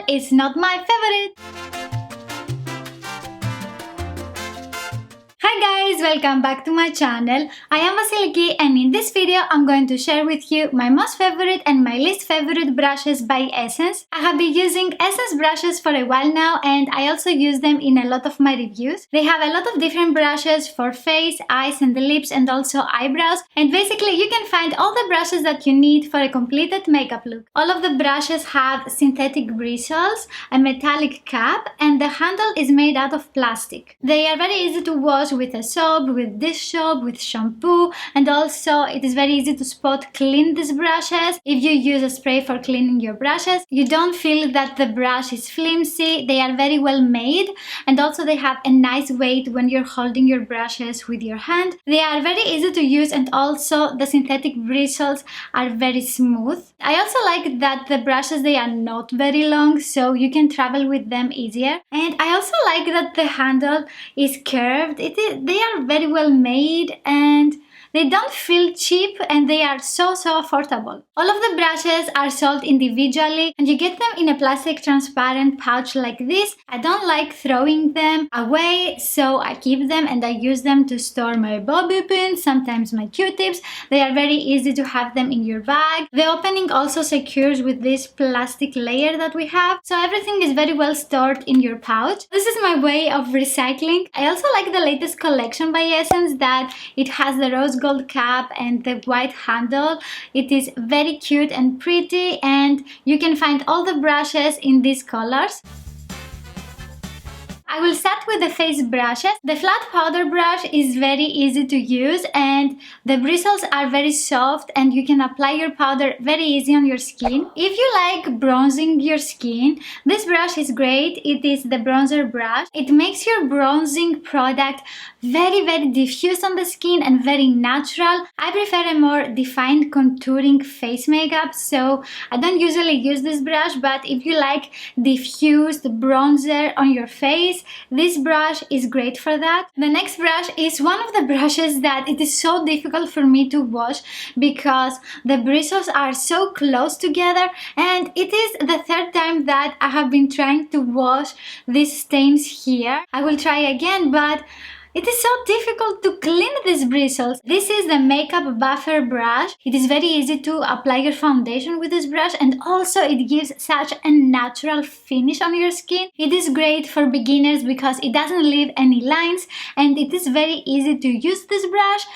one is not my favorite. Hi guys, welcome back to my channel. I am Vasiliki and in this video I'm going to share with you my most favorite and my least favorite brushes by Essence. I have been using Essence brushes for a while now and I also use them in a lot of my reviews. They have a lot of different brushes for face, eyes and the lips and also eyebrows, and basically you can find all the brushes that you need for a completed makeup look. All of the brushes have synthetic bristles, a metallic cap, and the handle is made out of plastic. They are very easy to wash with a soap, with dish soap, with shampoo, and also it is very easy to spot clean these brushes. If you use a spray for cleaning your brushes, you don't feel that the brush is flimsy. They are very well made and also they have a nice weight when you're holding your brushes with your hand. They are very easy to use and also the synthetic bristles are very smooth. I also like that the brushes, they are not very long, so you can travel with them easier. And I also like that the handle is curved. They are very well made and they don't feel cheap and they are so affordable. All of the brushes are sold individually and you get them in a plastic transparent pouch like this. I don't like throwing them away, so I keep them and I use them to store my bobby pins, sometimes my q-tips. They are very easy to have them in your bag. The opening also secures with this plastic layer that we have, so everything is very well stored in your pouch. This is my way of recycling. I also like the latest collection by Essence that it has the rose gold cap and the white handle. It is very cute and pretty and you can find all the brushes in these colors. I will start with the face brushes. The flat powder brush is very easy to use and the bristles are very soft and you can apply your powder very easy on your skin. If you like bronzing your skin, this brush is great. It is the bronzer brush. It makes your bronzing product very diffused on the skin and very natural. I prefer a more defined contouring face makeup, so I don't usually use this brush, but if you like diffused bronzer on your face, this brush is great for that. The next brush is one of the brushes that it is so difficult for me to wash because the bristles are so close together, and it is the third time that I have been trying to wash these stains here. I will try again, but it is so difficult to clean these bristles. This is the makeup buffer brush. It is very easy to apply your foundation with this brush and also it gives such a natural finish on your skin. It is great for beginners because it doesn't leave any lines and it is very easy to use this brush.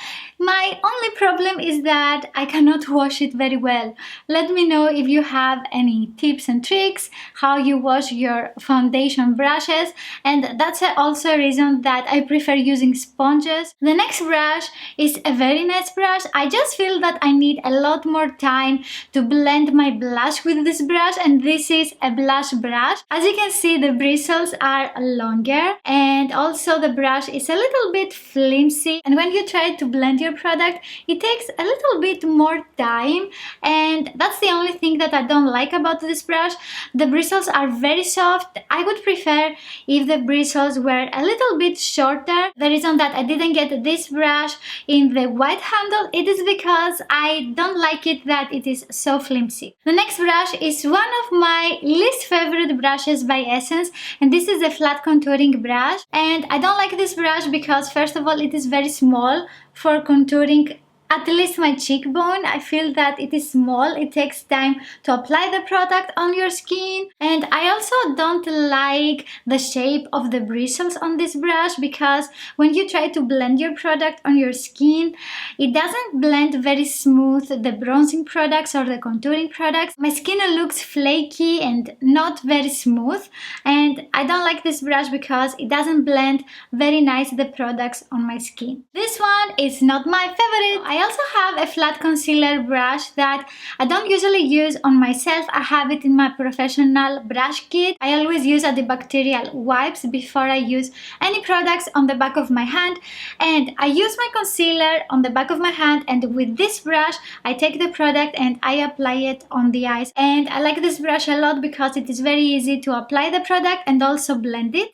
My only problem is that I cannot wash it very well. Let me know if you have any tips and tricks how you wash your foundation brushes, and that's also a reason that I prefer using sponges. The next brush is a very nice brush. I just feel that I need a lot more time to blend my blush with this brush, and this is a blush brush. As you can see, the bristles are longer and also the brush is a little bit flimsy, and when you try to blend your product, it takes a little bit more time, and that's the only thing that I don't like about this brush. The bristles are very soft. I would prefer if the bristles were a little bit shorter. The reason that I didn't get this brush in the white handle, it is because I don't like it that it is so flimsy. The next brush is one of my least favorite brushes by Essence, and this is a flat contouring brush, and I don't like this brush because first of all it is very small for contouring at least my cheekbone. I feel that it is small. It takes time to apply the product on your skin, and I also don't like the shape of the bristles on this brush because when you try to blend your product on your skin, it doesn't blend very smooth, the bronzing products or the contouring products. My skin looks flaky and not very smooth, and I don't like this brush because it doesn't blend very nice the products on my skin. This one is not my favorite. I also have a flat concealer brush that I don't usually use on myself. I have it in my professional brush kit. I always use antibacterial wipes before I use any products on the back of my hand, and I use my concealer on the back of my hand, and with this brush I take the product and I apply it on the eyes. And I like this brush a lot because it is very easy to apply the product and also blend it.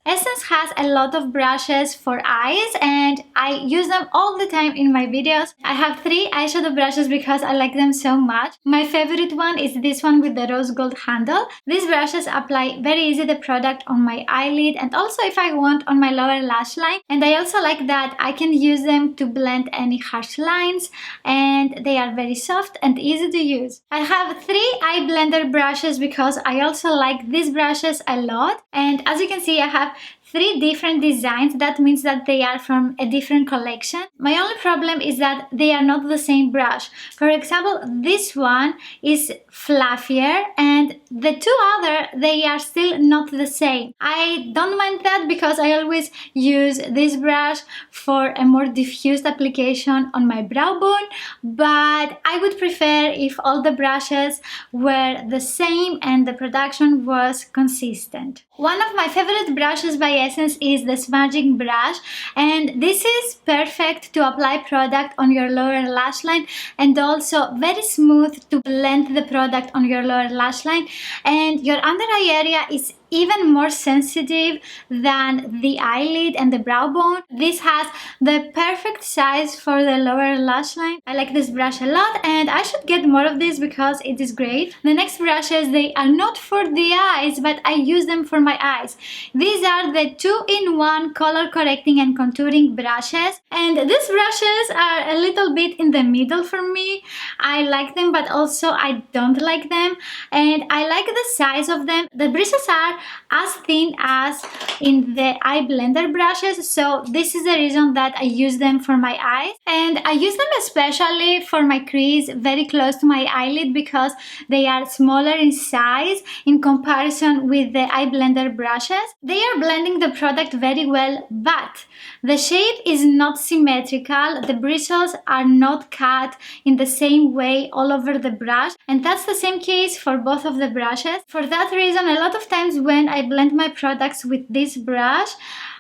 Essence has a lot of brushes for eyes and I use them all the time in my videos. I have 3 eyeshadow brushes because I like them so much. My favorite one is this one with the rose gold handle. These brushes apply very easy the product on my eyelid and also if I want on my lower lash line. And I also like that I can use them to blend any harsh lines and they are very soft and easy to use. I have 3 eye blender brushes because I also like these brushes a lot, and as you can see I have 3 different designs. That means that they are from a different collection. My only problem is that they are not the same brush. For example, this one is fluffier and the 2 other, they are still not the same. I don't mind that because I always use this brush for a more diffused application on my brow bone, but I would prefer if all the brushes were the same and the production was consistent. One of my favorite brushes by Essence is the Smudging Brush, and this is perfect to apply product on your lower lash line and also very smooth to blend the product on your lower lash line, and your under eye area is even more sensitive than the eyelid and the brow bone. This has the perfect size for the lower lash line. I like this brush a lot and I should get more of this because it is great. The next brushes, they are not for the eyes, but I use them for my eyes. These are the 2-in-1 color correcting and contouring brushes, and these brushes are a little bit in the middle for me. I like them but also I don't like them, and I like the size of them. The bristles are as thin as in the eye blender brushes, so this is the reason that I use them for my eyes, and I use them especially for my crease very close to my eyelid because they are smaller in size in comparison with the eye blender brushes. They are blending the product very well, but the shape is not symmetrical. The bristles are not cut in the same way all over the brush, and that's the same case for both of the brushes. For that reason, a lot of times when I blend my products with this brush,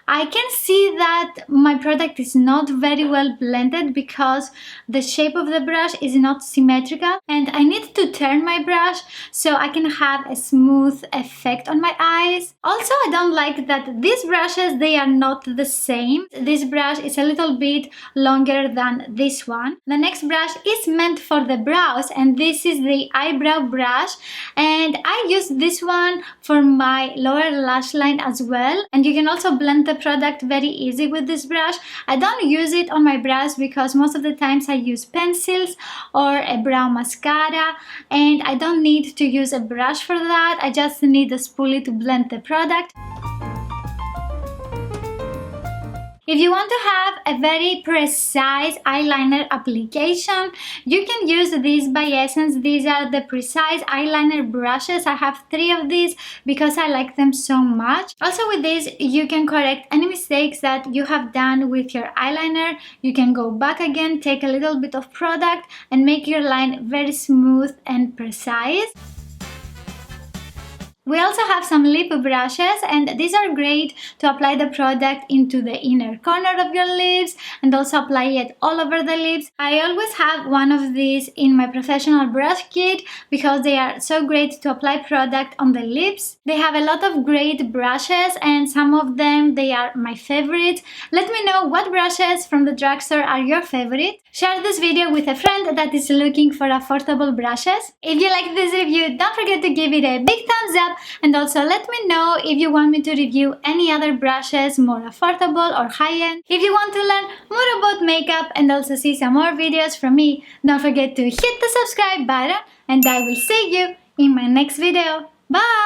I can see that my product is not very well blended because the shape of the brush is not symmetrical, and I need to turn my brush so I can have a smooth effect on my eyes. Also, I don't like that these brushes, they are not the same. This brush is a little bit longer than this one. The next brush is meant for the brows, and this is the Eyebrow Brush, and I use this one for my lower lash line as well, and you can also blend the product very easy with this brush. I don't use it on my brows because most of the times I use pencils or a brow mascara, and I don't need to use a brush for that. I just need a spoolie to blend the product. If you want to have a very precise eyeliner application, you can use these by Essence. These are the precise eyeliner brushes. I have 3 of these because I like them so much. Also with these, you can correct any mistakes that you have done with your eyeliner. You can go back again, take a little bit of product and make your line very smooth and precise. We also have some lip brushes, and these are great to apply the product into the inner corner of your lips and also apply it all over the lips. I always have one of these in my professional brush kit because they are so great to apply product on the lips. They have a lot of great brushes and some of them, they are my favorite. Let me know what brushes from the drugstore are your favorite. Share this video with a friend that is looking for affordable brushes. If you like this review, don't forget to give it a big thumbs up, and also let me know if you want me to review any other brushes more affordable or high-end. If you want to learn more about makeup and also see some more videos from me, don't forget to hit the subscribe button, and I will see you in my next video. Bye!